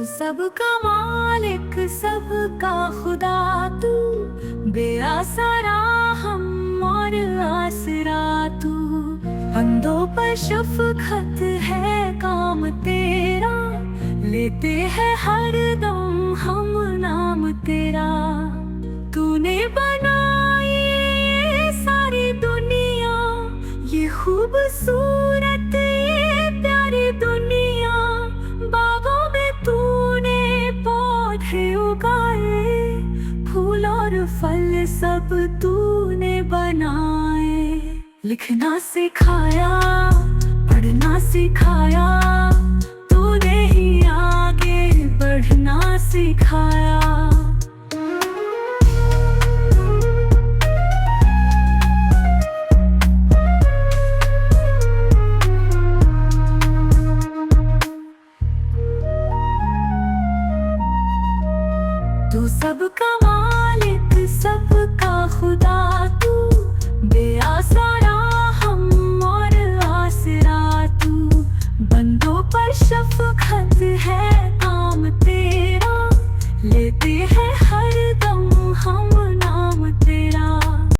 सबका मालिक सबका खुदा तू, बेआसरा हम और आसरा तू। बंदों पर शफ़क़त है काम तेरा, लेते हैं हर दम हम नाम तेरा। तूने बनाई ये सारी दुनिया, ये खूबसूरत ये प्यारी दुनिया। बागों में तूने पौधे उगाए, फूल और फल सब तूने बनाए। लिखना सिखाया, पढ़ना सिखाया, तूने ही आगे बढ़ना सिखाया। तू सबका मालिक सबका खुदा तू, बेआसरा हम और आसरा तू। बंदों पर शफ़क़त है